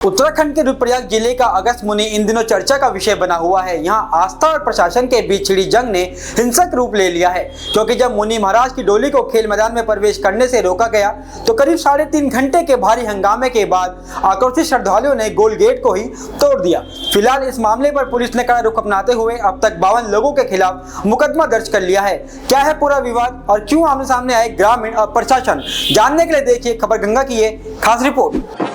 उत्तराखंड के रुद्रप्रयाग जिले का अगस्त मुनि इन दिनों चर्चा का विषय बना हुआ है। यहाँ आस्था और प्रशासन के बीच छिड़ी जंग ने हिंसक रूप ले लिया है, क्योंकि जब मुनि महाराज की डोली को खेल मैदान में प्रवेश करने से रोका गया तो करीब 3.5 घंटे के भारी हंगामे के बाद आक्रोशित श्रद्धालुओं ने गोल गेट को ही तोड़ दिया। फिलहाल इस मामले पर पुलिस ने कड़ा रुख अपनाते हुए अब तक 52 लोगों के खिलाफ मुकदमा दर्ज कर लिया है। क्या है पूरा विवाद और क्यों आमने सामने आए ग्रामीण और प्रशासन, जानने के लिए देखिए खबर गंगा की ये खास रिपोर्ट।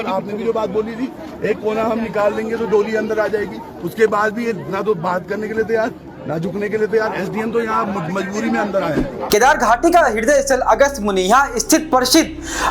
आपने भी जो बात बोली थी, एक कोना हम निकाल लेंगे तो डोली अंदर आ जाएगी। उसके बाद भी ना तो बात करने के लिए तैयार, ना झुकने के लिए तैयार। एसडीएम तो यहाँ मजबूरी में अंदर आए। केदार घाटी का हृदय स्थल अगस्त मुनि, यहाँ स्थित प्रसिद्ध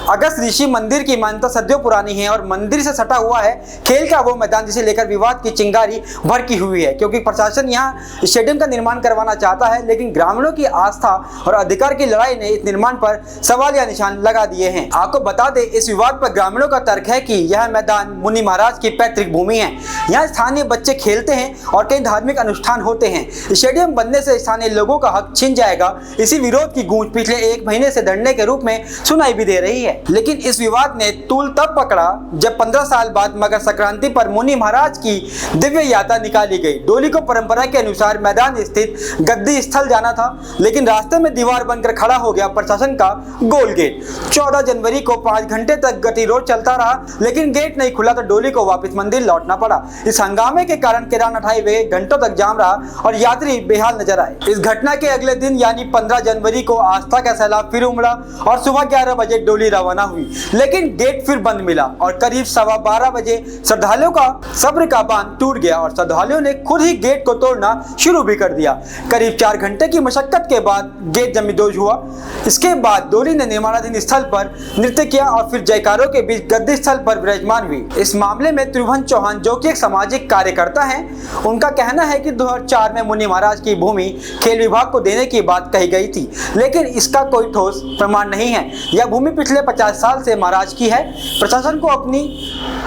अगस्त ऋषि मंदिर की मान्यता सदियों पुरानी है और मंदिर से सटा हुआ है खेल का वो मैदान जिसे लेकर विवाद की चिंगारी भड़की हुई है, क्योंकि प्रशासन यहाँ स्टेडियम का निर्माण करवाना चाहता है, लेकिन ग्रामीणों की आस्था और अधिकार की लड़ाई ने इस निर्माण पर सवालिया निशान लगा दिए हैं। आपको बता दें, इस विवाद पर ग्रामीणों का तर्क है कि यह मैदान मुनि महाराज की पैतृक भूमि है। यहाँ स्थानीय बच्चे खेलते हैं और कई धार्मिक अनुष्ठान होते हैं। स्टेडियम बनने से स्थानीय लोगों का हक छिन जाएगा। इसी विरोध की गूंज पिछले 1 महीने से धरने के रूप में सुनाई भी दे रही है, लेकिन इस विवाद ने तूल तब पकड़ा जब 15 साल बाद मकर संक्रांति पर मुनि महाराज की दिव्य यात्रा निकाली गई। डोली को परंपरा के अनुसार मैदान स्थित गद्दी स्थल जाना था, लेकिन रास्ते में दीवार बनकर खड़ा हो गया प्रशासन का गोल गेट। 14 जनवरी को 5 घंटे तक गतिरोध चलता रहा, लेकिन गेट नहीं खुला तो डोली को वापस मंदिर लौटना पड़ा। इस हंगामे के कारण केदारनाथ हाईवे घंटों तक जाम रहा और यात्री बेहाल नजर आए। इस घटना के अगले दिन यानी 15 जनवरी को आस्था का सैलाब फिर उमड़ा और सुबह 11 बजे डोली रवाना हुई, लेकिन गेट फिर बंद मिला और करीब 12:15 बजे श्रद्धालुओं का सब्र का बांध टूट गया और श्रद्धालुओं ने खुद ही गेट को तोड़ना शुरू भी कर दिया। करीब 4 घंटे की मशक्कत के बाद गेट जमींदोज हुआ। इसके बाद डोली ने निर्माणाधीन स्थल पर नृत्य किया और फिर जयकारों के बीच गद्दी स्थल पर विराजमान हुई। इस मामले में त्रिभुवन चौहान, जो कि एक सामाजिक कार्यकर्ता है, उनका कहना है कि 2004 में मुनि महाराज की भूमि खेल विभाग को देने की बात कही गई थी, लेकिन इसका कोई ठोस प्रमाण नहीं है। यह भूमि पिछले 50 साल से महाराज की है। प्रशासन को अपनी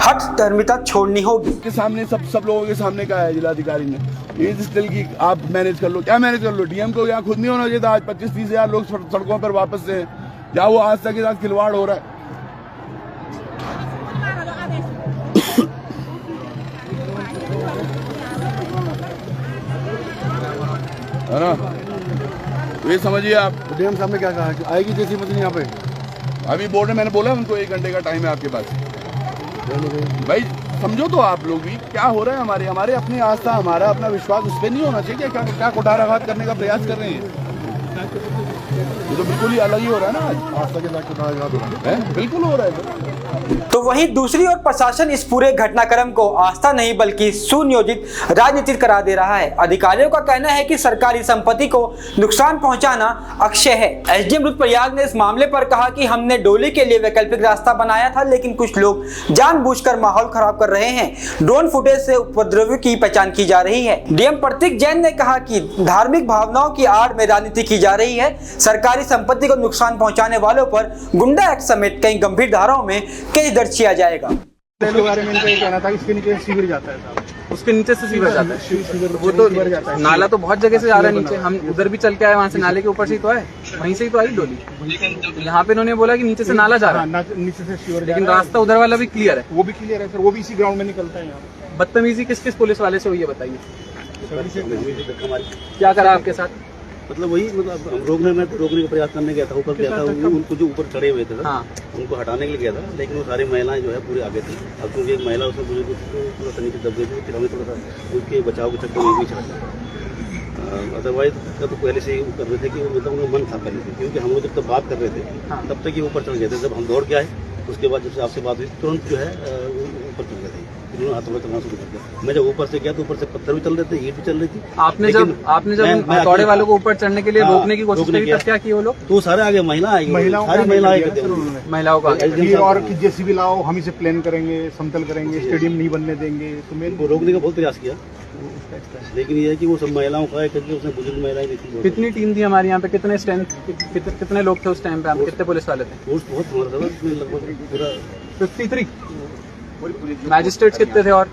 हठ धर्मिता छोड़नी होगी। के सामने सब लोगों के सामने कहा है जिलाधिकारी ने, ये स्थल की आप मैनेज कर लो। क्या मैनेज कर लो? डीएम को यहाँ खुद नहीं होना चाहिए था। आज 25-30 हजार लोग सड़कों पर वापस से, जहाँ वो आस्था के साथ खिलवाड़ हो रहा है। है ना, तो ये समझिए आप। डीएम साहब ने क्या कहा कि आएगी जैसी मछली यहाँ पे? अभी बोर्ड में मैंने बोला उनको 1 घंटे का टाइम है आपके पास। भाई समझो तो आप लोग भी क्या हो रहा है। हमारे अपनी आस्था, हमारा अपना विश्वास उस पर नहीं होना चाहिए। क्या कुठाराघात करने का प्रयास कर रहे हैं? ये तो बिल्कुल ही अलग ही हो रहा है ना। आज आस्था के साथ कुठाराघात हो रहा है, बिल्कुल हो रहा है। तो वहीं दूसरी ओर प्रशासन इस पूरे घटनाक्रम को आस्था नहीं बल्कि सुनियोजित राजनीति करा दे रहा है। अधिकारियों का कहना है कि सरकारी संपत्ति को नुकसान पहुंचाना अक्षय है। एसडीएम रुद्रप्रयाग ने इस मामले पर कहा कि हमने डोली के लिए वैकल्पिक रास्ता बनाया था, लेकिन कुछ लोग जानबूझकर माहौल खराब कर रहे हैं। ड्रोन फुटेज से उपद्रवियों की पहचान की जा रही है। डीएम प्रतीक जैन ने कहा कि धार्मिक भावनाओं की आड़ में राजनीति की जा रही है। सरकारी संपत्ति को नुकसान पहुंचाने वालों पर गुंडा एक्ट समेत कई गंभीर धाराओं में केस दर्ज किया जाएगा। इसके बारे में इनका कहना था, इसके नीचे सीवर जाता है। उसके नीचे से सीवर जाता है। वो तो नाला तो बहुत जगह से जा रहा है नीचे। हम उधर भी चल के आए, वहाँ से नाले के ऊपर से ही तो आए, वहीं से ही तो आई डोली। यहाँ पे इन्होंने बोला कि नीचे से नाला जा रहा है, नीचे से सीवर, लेकिन रास्ता उधर वाला भी क्लियर है। वो भी क्लियर है सर, वो भी इसी ग्राउंड में निकलता है। यहाँ बदतमीजी किस किस पुलिस वाले से हुई है बताइए? क्या करा आपके साथ? मतलब वही, मतलब रोकने का प्रयास करने गया था। ऊपर गया था, उनको जो ऊपर चढ़े हुए थे उनको हटाने के लिए गया था, लेकिन वो सारी महिलाएं जो है पूरे आगे थी। अब क्योंकि एक महिला उसने मुझे थोड़ा सा नीचे दब गई थी, फिर हमें थोड़ा सा उसके बचाव के चक्कर में भी चढ़ा गया। अदरवाइज तो पहले से ही कर रहे थे कि मतलब उन्हें मन था पहले से, क्योंकि हम लोग जब तक बात कर रहे थे तब तक ये ऊपर चढ़ गए थे। जब हम दौड़ के आए उसके बाद जब से आपसे बात हुई तुरंत जो है ऊपर चढ़ गए थे। हथौड़ा चलना शुरू कर दिया। मैं जब ऊपर से गया तो ऊपर से पत्थर भी चल रहे थे, ईंट भी चल रही थी। आपने जब हथौड़े वालों को ऊपर चढ़ने के लिए रोकने की कोशिश करी, तब क्या किए वो लोग? तो सारे आगे महिला आएगी, सारी महिलाओं का और कि जेसीबी लाओ, हम इसे प्लान करेंगे, समतल करेंगे, स्टेडियम नहीं बनने देंगे। तो मैंने रोकने का बहुत प्रयास किया, लेकिन ये है कि वो सब महिलाओं का है, क्योंकि उसने बुजुर्ग महिलाएं भी थी। कितनी टीम थी हमारे यहाँ पे? कितने स्टैंड, कितने लोग थे उस टाइम पे? हम कितने पुलिस वाले थे? बहुत हमारा लगभग पूरा 53 मैजिस्ट्रेट्स कितने थे? और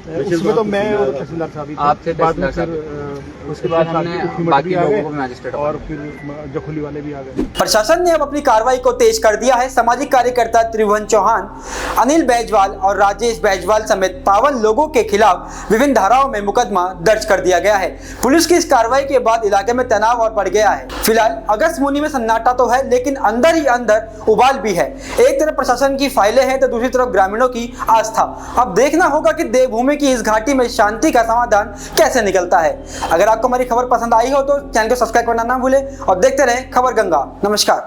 उसमें तो मैं और तहसीलदार साहब ही थे। आप थे बाद में तहसीलदार फिर उसके बाद हमने हुकूमत बाकी भी आ लोगों गए को भी मैजिस्ट्रेट और फिर जखोली वाले भी आ गए। प्रशासन ने अब अपनी कार्रवाई को तेज कर दिया है। सामाजिक कार्यकर्ता त्रिभुवन चौहान, अनिल बैजवाल और राजेश बैजवाल समेत 52 लोगों के खिलाफ विभिन्न धाराओं में मुकदमा दर्ज कर दिया गया है। पुलिस की इस कार्रवाई के बाद इलाके में तनाव और बढ़ गया है। फिलहाल अगस्त मुनि में सन्नाटा तो है, लेकिन अंदर ही अंदर उबाल भी है। एक तरफ प्रशासन की फाइलें हैं तो दूसरी तरफ ग्रामीणों की आस्था। अब देखना होगा कि देवभूमि की इस घाटी में शांति का समाधान कैसे निकलता है। अगर आपको हमारी खबर पसंद आई हो तो चैनल को सब्सक्राइब करना ना भूलें और देखते रहें खबर गंगा। नमस्कार।